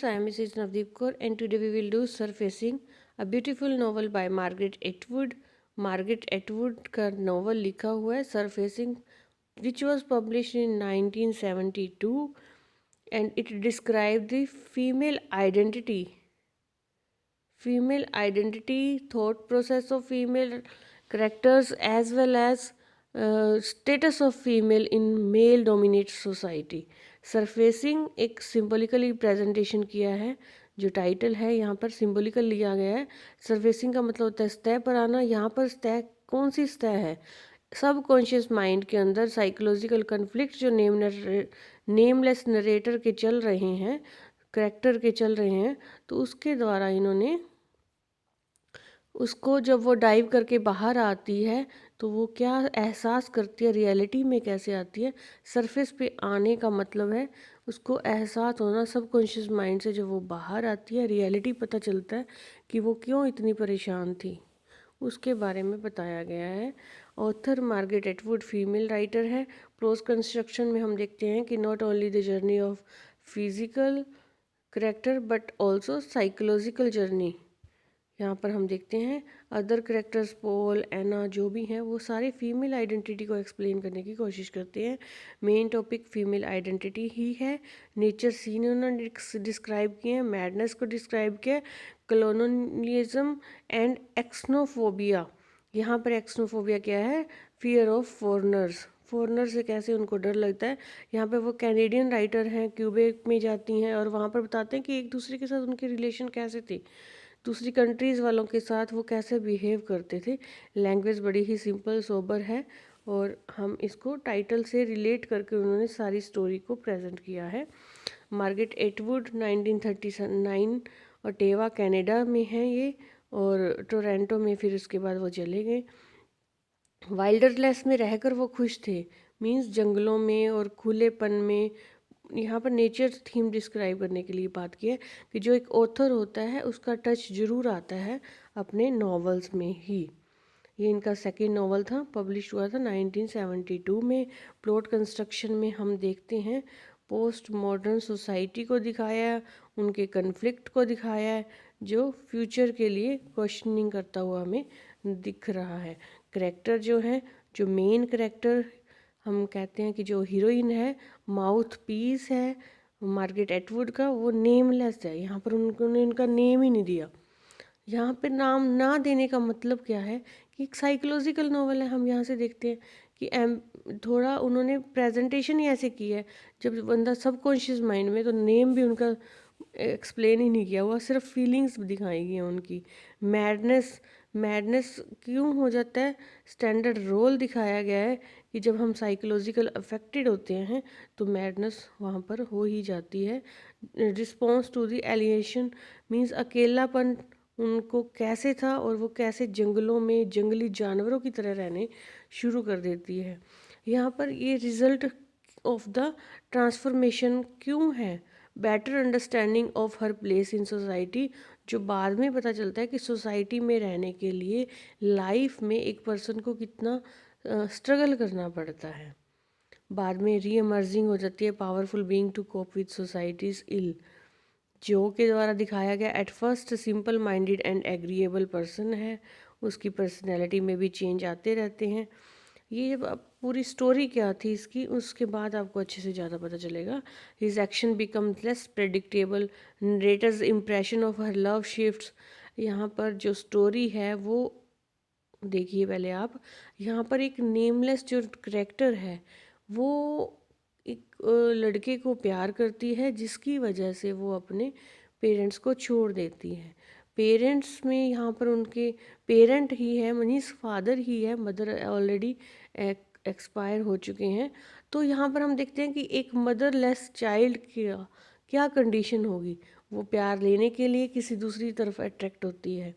I am Mrs. Navdeep Kaur and today we will do Surfacing, a beautiful novel by Margaret Atwood. Margaret Atwood का novel लिखा हुआ है Surfacing, which was published in 1972 and it described the female identity, thought process of female characters as well as status of female in male dominated society. Surfacing एक symbolically presentation किया है, जो title है यहाँ पर सिंबॉलिकल लिया गया है। सरफेसिंग का मतलब होता है सतह पर आना। यहाँ पर सतह कौन सी सतह है? सब कॉन्शियस माइंड के अंदर साइकोलॉजिकल कन्फ्लिक्ट जो नेमलेस नरेटर के चल रहे हैं, करेक्टर के चल रहे हैं, तो उसके द्वारा इन्होंने उसको जब वो डाइव करके बाहर आती है तो वो क्या एहसास करती है, रियलिटी में कैसे आती है। सरफेस पे आने का मतलब है उसको एहसास होना सबकॉन्शियस माइंड से। जब वो बाहर आती है रियलिटी पता चलता है कि वो क्यों इतनी परेशान थी, उसके बारे में बताया गया है। Author Margaret Atwood female writer है। प्रोज कंस्ट्रक्शन में हम देखते हैं कि not only the journey of physical character but also psychological journey. यहाँ पर हम देखते हैं अदर करेक्टर्स पॉल, एना जो भी हैं वो सारे फीमेल आइडेंटिटी को एक्सप्लेन करने की कोशिश करते हैं। मेन टॉपिक फीमेल आइडेंटिटी ही है। नेचर सीन उन्होंने डिस्क्राइब किए हैं, मैडनेस को डिस्क्राइब किया, कॉलोनियलिज्म एंड एक्सनोफोबिया। यहाँ पर एक्सनोफोबिया क्या है? फियर ऑफ फॉरनर से कैसे उनको डर लगता है। यहाँ पे वो कैनेडियन राइटर हैं, क्यूबेक में जाती हैं और वहाँ पर बताते हैं कि एक दूसरे के साथ उनके रिलेशन कैसे थे, दूसरी कंट्रीज़ वालों के साथ वो कैसे बिहेव करते थे। लैंग्वेज बड़ी ही सिंपल सोबर है और हम इसको टाइटल से रिलेट करके उन्होंने सारी स्टोरी को प्रेजेंट किया है। मार्गरेट एटवुड 1939 ओटावा कनाडा में है ये, और टोरंटो में फिर उसके बाद वो चले गए। वाइल्डरलेस में रहकर वो खुश थे, मीन्स जंगलों में और खुलेपन में। यहाँ पर नेचर थीम डिस्क्राइब करने के लिए बात की है कि जो एक ऑथर होता है उसका टच ज़रूर आता है अपने नॉवेल्स में ही। ये इनका सेकंड नॉवल था, पब्लिश हुआ था 1972 में। प्लॉट कंस्ट्रक्शन में हम देखते हैं पोस्ट मॉडर्न सोसाइटी को दिखाया है, उनके कन्फ्लिक्ट को दिखाया है, जो फ्यूचर के लिए क्वेश्चनिंग करता हुआ हमें दिख रहा है। करेक्टर जो है, जो मेन करेक्टर हम कहते हैं कि जो हीरोइन है, माउथ पीस है मार्गरेट एटवुड का, वो नेमलेस है। यहाँ पर उन्होंने उनका नेम ही नहीं दिया। यहाँ पे नाम ना देने का मतलब क्या है कि एक साइकोलॉजिकल नॉवल है। हम यहाँ से देखते हैं कि थोड़ा उन्होंने प्रेजेंटेशन ही ऐसे की है, जब बंदा सबकॉन्शियस माइंड में, तो नेम भी उनका एक्सप्लेन ही नहीं किया हुआ, सिर्फ फीलिंग्स दिखाई गई हैं उनकी। मैडनेस क्यों हो जाता है? स्टैंडर्ड रोल दिखाया गया है कि जब हम साइकोलॉजिकल अफेक्टेड होते हैं तो मैडनेस वहाँ पर हो ही जाती है। रिस्पॉन्स टू द एलिएशन मीन्स अकेलापन उनको कैसे था और वो कैसे जंगलों में जंगली जानवरों की तरह रहने शुरू कर देती है। यहाँ पर ये रिजल्ट ऑफ द ट्रांसफॉर्मेशन क्यों है? Better understanding of her place in society, जो बाद में पता चलता है कि सोसाइटी में रहने के लिए लाइफ में एक पर्सन को कितना स्ट्रगल करना पड़ता है। बाद में री एमर्जिंग हो जाती है powerful being to cope with societies ill. जो के द्वारा दिखाया गया at first simple minded and agreeable person है, उसकी पर्सनैलिटी में भी चेंज आते रहते हैं। ये जब पूरी स्टोरी क्या थी इसकी, उसके बाद आपको अच्छे से ज़्यादा पता चलेगा। His action becomes less predictable, narrator's impression of her love shifts. यहाँ पर जो स्टोरी है वो देखिए पहले आप। यहाँ पर एक नेमलेस जो करेक्टर है वो एक लड़के को प्यार करती है, जिसकी वजह से वो अपने पेरेंट्स को छोड़ देती है। पेरेंट्स में यहाँ पर उनके पेरेंट ही है, मीन्स फादर ही है, मदर ऑलरेडी एक्सपायर हो चुके हैं। तो यहाँ पर हम देखते हैं कि एक मदरलेस चाइल्ड की क्या कंडीशन होगी। वो प्यार लेने के लिए किसी दूसरी तरफ अट्रैक्ट होती है।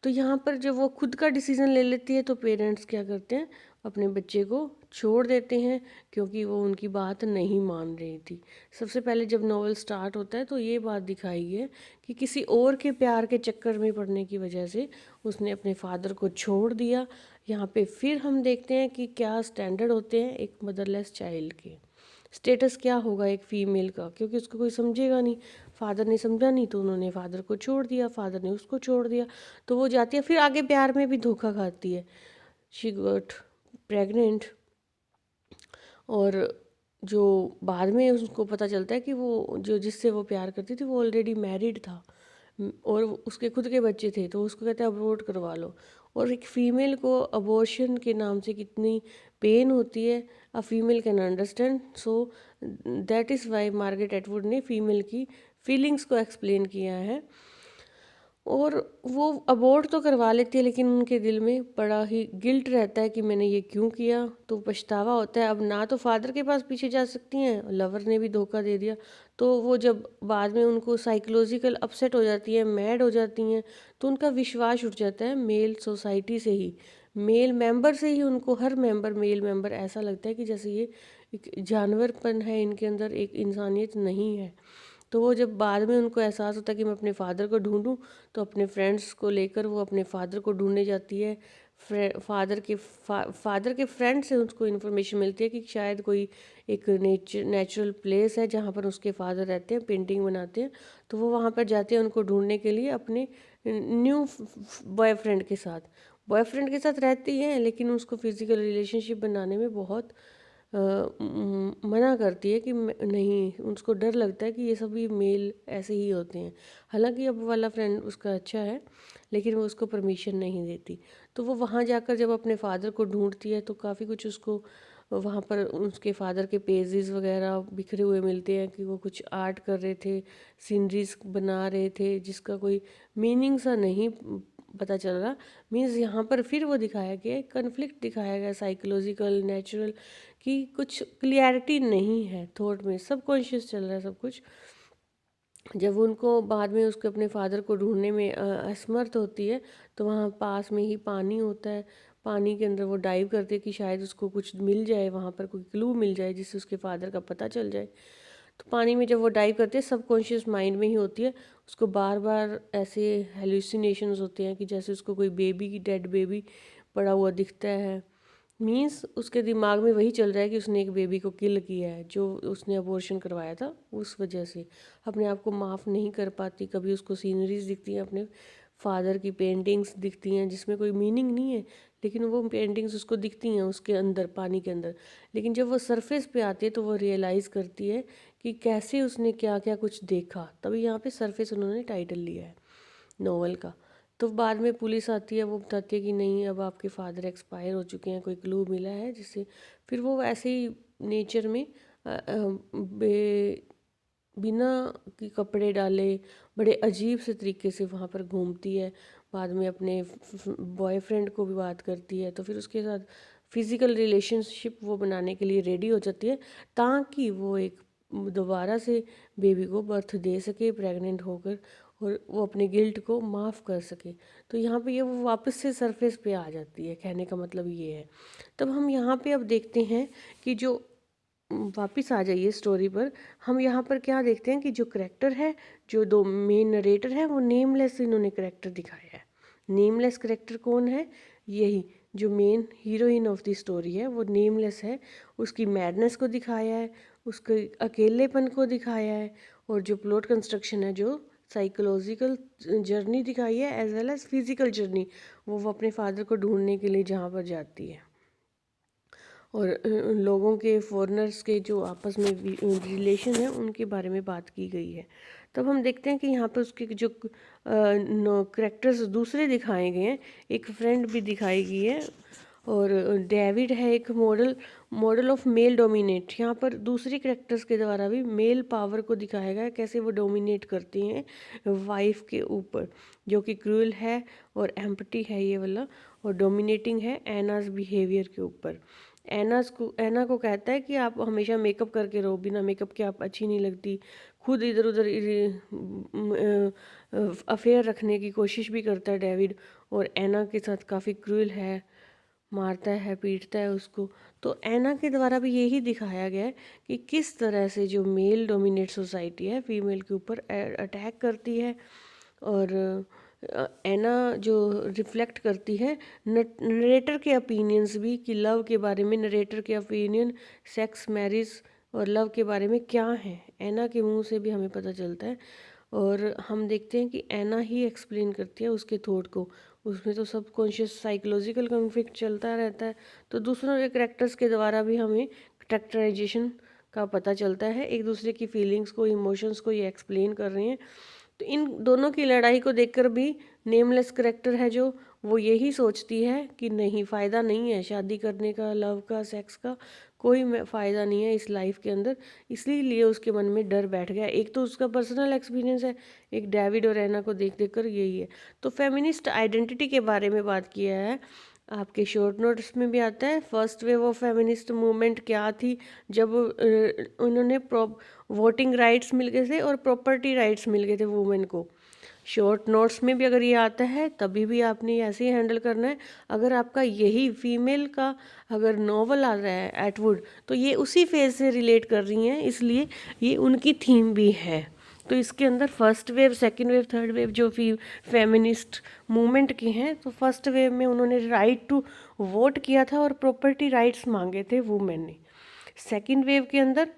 तो यहाँ पर जब वो खुद का डिसीज़न ले लेती है तो पेरेंट्स क्या करते हैं, अपने बच्चे को छोड़ देते हैं, क्योंकि वो उनकी बात नहीं मान रही थी। सबसे पहले जब नॉवल स्टार्ट होता है तो ये बात दिखाई है कि किसी और के प्यार के चक्कर में पड़ने की वजह से उसने अपने फादर को छोड़ दिया। यहाँ पे फिर हम देखते हैं कि क्या स्टैंडर्ड होते हैं एक मदरलेस चाइल्ड के। स्टेटस क्या होगा एक फ़ीमेल का, क्योंकि उसको कोई समझेगा नहीं। फादर ने समझा नहीं तो उन्होंने फादर को छोड़ दिया, फादर ने उसको छोड़ दिया, तो वो जाती है फिर आगे प्यार में भी धोखा खाती है। शी गॉट प्रेग्नेंट, और जो बाद में उसको पता चलता है कि वो जो जिससे वो प्यार करती थी वो ऑलरेडी मैरिड था। और उसके खुद के बच्चे थे, तो उसको कहते हैं अबॉर्ट करवा लो। और एक फ़ीमेल को अबॉर्शन के नाम से कितनी पेन होती है, a female can understand. So that is why Margaret Atwood ने फ़ीमेल की फीलिंग्स को एक्सप्लेन किया है। और वो अबॉर्ट तो करवा लेती है, लेकिन उनके दिल में बड़ा ही गिल्ट रहता है कि मैंने ये क्यों किया, तो पछतावा होता है। अब ना तो फादर के पास पीछे जा सकती हैं, लवर ने भी धोखा दे दिया, तो वो जब बाद में उनको साइकोलॉजिकल अपसेट हो जाती है, मैड हो जाती हैं, तो उनका विश्वास उठ जाता है मेल सोसाइटी से ही, मेल मेंबर से ही। उनको हर मेंबर, मेल मेंबर ऐसा लगता है कि जैसे ये एक जानवरपन है इनके अंदर, एक इंसानियत नहीं है। तो वो जब बाद में उनको एहसास होता है कि मैं अपने फादर को ढूंढूं, तो अपने फ्रेंड्स को लेकर वो अपने फादर को ढूंढने जाती है। फादर के फ्रेंड से उसको इन्फॉर्मेशन मिलती है कि शायद कोई एक नेचुरल प्लेस है जहाँ पर उसके फादर रहते हैं, पेंटिंग बनाते हैं। तो वो वहाँ पर जाते हैं उनको ढूंढने के लिए, अपने न्यू बॉयफ्रेंड के साथ रहती हैं, लेकिन उसको फिजिकल रिलेशनशिप बनाने में बहुत मना करती है कि नहीं, उसको डर लगता है कि ये सभी मेल ऐसे ही होते हैं। हालांकि अब वाला फ्रेंड उसका अच्छा है, लेकिन वो उसको परमिशन नहीं देती। तो वो वहाँ जाकर जब अपने फादर को ढूंढती है, तो काफ़ी कुछ उसको वहाँ पर उसके फादर के पेजेस वगैरह बिखरे हुए मिलते हैं कि वो कुछ आर्ट कर रहे थे, सीनरीज बना रहे थे, जिसका कोई मीनिंग सा नहीं पता चल रहा। मीन्स यहाँ पर फिर वो दिखाया गया, एक कन्फ्लिक्ट दिखाया गया साइकोलॉजिकल नेचुरल, कि कुछ क्लियरिटी नहीं है थॉट में, सब कॉन्शियस चल रहा है सब कुछ। जब उनको बाद में उसके अपने फादर को ढूंढने में असमर्थ होती है, तो वहाँ पास में ही पानी होता है, पानी के अंदर वो डाइव करती है कि शायद उसको कुछ मिल जाए, वहाँ पर कोई क्लू मिल जाए जिससे उसके फादर का पता चल जाए। तो पानी में जब वो डाइव करती है, सबकॉन्शियस माइंड में ही होती है, उसको बार बार ऐसे हेलुसिनेशंस होते हैं कि जैसे उसको कोई बेबी की, डेड बेबी पड़ा हुआ दिखता है। मीन्स उसके दिमाग में वही चल रहा है कि उसने एक बेबी को किल किया है, जो उसने अबॉर्शन करवाया था, उस वजह से अपने आप को माफ़ नहीं कर पाती। कभी उसको सीनरीज दिखती हैं, अपने फादर की पेंटिंग्स दिखती हैं जिसमें कोई मीनिंग नहीं है, लेकिन वो पेंटिंग्स उसको दिखती हैं उसके अंदर, पानी के अंदर। लेकिन जब वो सरफेस पे आती है तो वो रियलाइज़ करती है कि कैसे उसने क्या क्या कुछ देखा। तभी यहाँ पे सरफेस उन्होंने टाइटल लिया है नॉवल का। तो बाद में पुलिस आती है, वो बताती है कि नहीं, अब आपके फादर एक्सपायर हो चुके हैं, कोई क्लू मिला है जिससे। फिर वो ऐसे ही नेचर में बिना कि कपड़े डाले बड़े अजीब से तरीके से वहाँ पर घूमती है। बाद में अपने बॉयफ्रेंड को भी बात करती है, तो फिर उसके साथ फिज़िकल रिलेशनशिप वो बनाने के लिए रेडी हो जाती है, ताकि वो एक दोबारा से बेबी को बर्थ दे सके प्रेग्नेंट होकर, और वो अपने गिल्ट को माफ़ कर सके। तो यहाँ पे ये वो वापस से सरफेस पे आ जाती है, कहने का मतलब ये है। तब हम यहाँ पे अब देखते हैं कि जो वापस आ जाइए स्टोरी पर, हम यहाँ पर क्या देखते हैं कि जो करेक्टर है, जो दो मेन नरेटर है, वो नेमलेस इन्होंने करेक्टर दिखाया है। नेमलेस करेक्टर कौन है? यही जो main heroine of the story है, वो नेमलेस है। उसकी मैडनेस को दिखाया है, उसके अकेलेपन को दिखाया है, और जो प्लॉट कंस्ट्रक्शन है, जो साइकोलॉजिकल जर्नी दिखाई है as well as physical journey, वो अपने फादर को ढूंढने के लिए जहाँ पर जाती है। और लोगों के, फॉरेनर्स के जो आपस में रिलेशन है, उनके बारे में बात की गई है। तब हम देखते हैं कि यहाँ पर उसके जो करेक्टर्स दूसरे दिखाए गए हैं, एक फ्रेंड भी दिखाई गई है, और डेविड है एक मॉडल ऑफ मेल डोमिनेट। यहाँ पर दूसरे करेक्टर्स के द्वारा भी मेल पावर को दिखाया गया है, कैसे वो डोमिनेट करते हैं वाइफ के ऊपर, जो कि क्रूअल है और एम्पटी है ये वाला, और डोमिनेटिंग है एनाज बिहेवियर के ऊपर। एना को कहता है कि आप हमेशा मेकअप करके रहो, बिना मेकअप के आप अच्छी नहीं लगती। खुद इधर उधर अफेयर रखने की कोशिश भी करता है डेविड, और एना के साथ काफ़ी क्रूअल है, मारता है, पीटता है उसको। तो एना के द्वारा भी यही दिखाया गया है कि किस तरह से जो मेल डोमिनेट सोसाइटी है, फीमेल के ऊपर अटैक करती है। और एना जो रिफ्लेक्ट करती है नरेटर के ओपिनियंस भी, कि लव के बारे में नरेटर के ओपिनियन, सेक्स, मैरिज और लव के बारे में क्या है। ऐना के मुंह से भी हमें पता चलता है, और हम देखते हैं कि ऐना ही एक्सप्लेन करती है उसके थॉट को। उसमें तो सब कॉन्शियस साइकोलॉजिकल कॉन्फ्लिक्ट चलता रहता है, तो दूसरों के करेक्टर्स के द्वारा भी हमें करेक्टराइजेशन का पता चलता है। एक दूसरे की फीलिंग्स को, इमोशंस को ये एक्सप्लेन कर रहे हैं। तो इन दोनों की लड़ाई को देखकर भी नेमलेस करेक्टर है जो, वो यही सोचती है कि नहीं, फ़ायदा नहीं है शादी करने का, लव का, सेक्स का, कोई फ़ायदा नहीं है इस लाइफ के अंदर। इसलिए उसके मन में डर बैठ गया। एक तो उसका पर्सनल एक्सपीरियंस है, एक डेविड और एना को देख देख कर यही है। तो फेमिनिस्ट आइडेंटिटी के बारे में बात किया है, आपके शॉर्ट नोट्स में भी आता है। First wave of feminist movement क्या थी, जब उन्होंने वोटिंग राइट्स मिल गए थे और प्रॉपर्टी राइट्स मिल गए थे वुमेन को। शॉर्ट नोट्स में भी अगर ये आता है तभी भी आपने ऐसे ही हैंडल करना है। अगर आपका यही फीमेल का अगर नॉवल आ रहा है एटवुड, तो ये उसी फेज से रिलेट कर रही हैं, इसलिए ये उनकी थीम भी है। तो इसके अंदर first wave, second wave, third wave जो फेमिनिस्ट मूवमेंट की हैं, तो फर्स्ट वेव में उन्होंने राइट टू वोट किया था और प्रॉपर्टी राइट्स मांगे थे वुमेन ने। सेकंड वेव के अंदर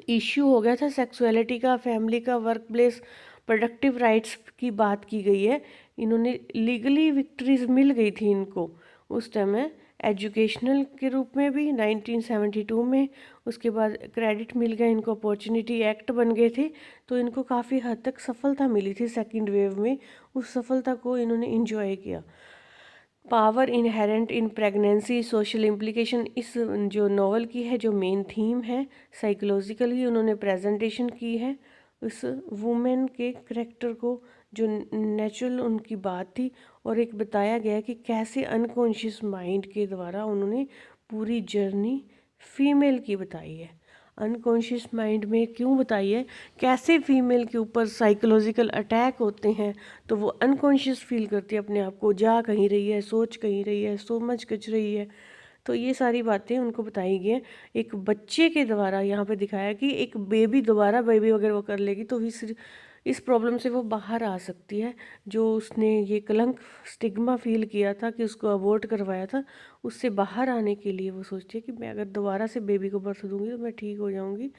इश्यू हो गया था सेक्सुअलिटी का, फैमिली का, वर्क प्लेस, प्रोडक्टिव राइट्स की बात की गई है। इन्होंने लीगली विक्ट्रीज मिल गई थी इनको उस टाइम में, एजुकेशनल के रूप में भी 1972 में। उसके बाद क्रेडिट मिल गया इनको, अपॉर्चुनिटी एक्ट बन गए थे। तो इनको काफ़ी हद तक सफलता मिली थी सेकंड वेव में, उस सफलता को इन्होंने इंजॉय किया। Power inherent in pregnancy, social implication, इस जो नॉवल की है जो मेन थीम है, साइकोलॉजिकली उन्होंने प्रेजेंटेशन की है उस वुमेन के करेक्टर को, जो नेचुरल उनकी बात थी। और एक बताया गया कि कैसे अनकॉन्शियस माइंड के द्वारा उन्होंने पूरी जर्नी फीमेल की बताई है। अनकॉन्शियस माइंड में क्यों बताई है, कैसे फीमेल के ऊपर साइकोलॉजिकल अटैक होते हैं, तो वो अनकॉन्शियस फील करती है अपने आप को, जा कहीं रही है, सोच कहीं रही है, समझ कच रही है। तो ये सारी बातें उनको बताई गई हैं एक बच्चे के द्वारा। यहाँ पे दिखाया कि एक बेबी, दोबारा बेबी अगर वो कर लेगी तो इस प्रॉब्लम से वो बाहर आ सकती है। जो उसने ये कलंक, स्टिग्मा फील किया था कि उसको अबॉर्ट करवाया था, उससे बाहर आने के लिए वो सोचती है कि मैं अगर दोबारा से बेबी को बर्थ दूंगी तो मैं ठीक हो जाऊंगी।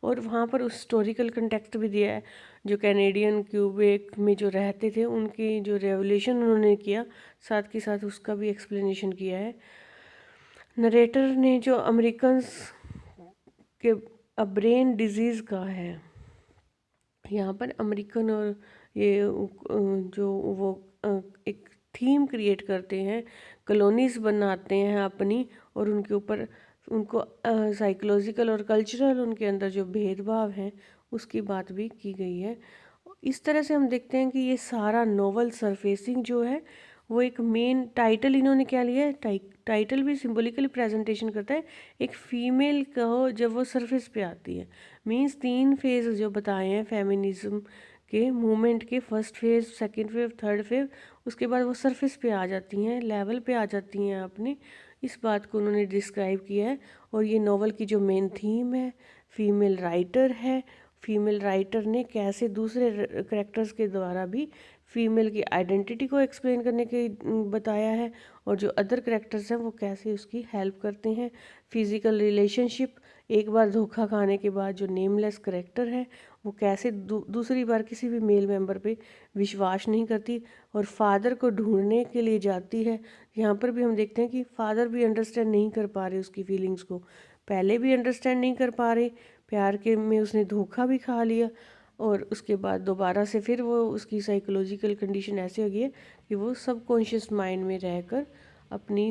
और वहाँ पर उस हिस्टोरिकल कंटेक्स्ट भी दिया है, जो कैनेडियन क्यूबेक में जो रहते थे उनकी जो रेवोल्यूशन उन्होंने किया, साथ के साथ उसका भी एक्सप्लेनेशन किया है नरेटर ने। जो अमेरिकन के ब्रेन डिजीज़ का है, यहाँ पर अमेरिकन और ये जो वो एक थीम क्रिएट करते हैं, कॉलोनीज बनाते हैं अपनी, और उनके ऊपर उनको साइकोलॉजिकल और कल्चरल उनके अंदर जो भेदभाव हैं उसकी बात भी की गई है। इस तरह से हम देखते हैं कि ये सारा नोवेल सरफेसिंग जो है वो एक मेन टाइटल इन्होंने क्या लिया है, टाइटल भी सिंबॉलिकली प्रेजेंटेशन करता है एक फीमेल को जब वो सरफेस पे आती है। मींस 3 फेज जो बताए हैं फेमिनिज्म के मूवमेंट के, first phase, second phase, third phase, उसके बाद वो सरफेस पे आ जाती हैं, लेवल पे आ जाती हैं अपने। इस बात को उन्होंने डिस्क्राइब किया है। और ये नॉवल की जो मेन थीम है, फीमेल राइटर है, फीमेल राइटर ने कैसे दूसरे करेक्टर्स के द्वारा भी फीमेल की आइडेंटिटी को एक्सप्लेन करने के बताया है, और जो अदर करेक्टर्स हैं वो कैसे उसकी हेल्प करते हैं। फिजिकल रिलेशनशिप, एक बार धोखा खाने के बाद जो नेमलेस करेक्टर है वो कैसे दूसरी बार किसी भी मेल मेंबर पे विश्वास नहीं करती और फादर को ढूंढने के लिए जाती है। यहाँ पर भी हम देखते हैं कि फादर भी अंडरस्टैंड नहीं कर पा रहे उसकी फीलिंग्स को, पहले भी अंडरस्टैंड नहीं कर पा रहे, प्यार के में उसने धोखा भी खा लिया, और उसके बाद दोबारा से फिर वो उसकी साइकोलॉजिकल कंडीशन ऐसी हो गई है कि वो सबकॉन्शियस माइंड में रहकर अपनी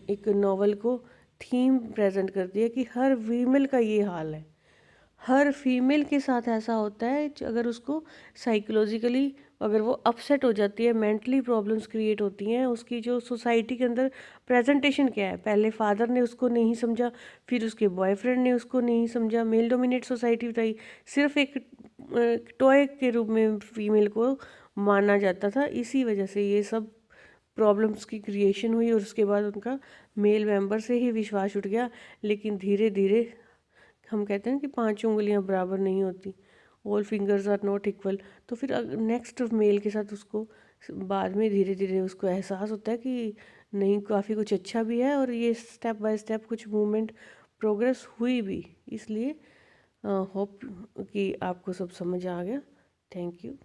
एक नॉवल को थीम प्रेजेंट करती है कि हर फीमेल का ये हाल है, हर फीमेल के साथ ऐसा होता है। अगर उसको साइकोलॉजिकली अगर वो अपसेट हो जाती है, मेंटली प्रॉब्लम्स क्रिएट होती हैं, उसकी जो सोसाइटी के अंदर प्रेजेंटेशन क्या है, पहले फादर ने उसको नहीं समझा, फिर उसके बॉयफ्रेंड ने उसको नहीं समझा, मेल डोमिनेट सोसाइटी बताई, सिर्फ एक टॉय के रूप में फीमेल को माना जाता था। इसी वजह से ये सब प्रॉब्लम्स की क्रिएशन हुई, और उसके बाद उनका मेल मेंबर से ही विश्वास उठ गया। लेकिन धीरे धीरे हम कहते हैं कि 5 उंगलियां बराबर नहीं होती, all fingers are not equal. तो फिर नेक्स्ट मेल के साथ उसको बाद में धीरे धीरे उसको एहसास होता है कि नहीं, काफ़ी कुछ अच्छा भी है, और ये स्टेप बाय स्टेप कुछ मूवमेंट प्रोग्रेस हुई भी। इसलिए होप कि आपको सब समझ आ गया। Thank you.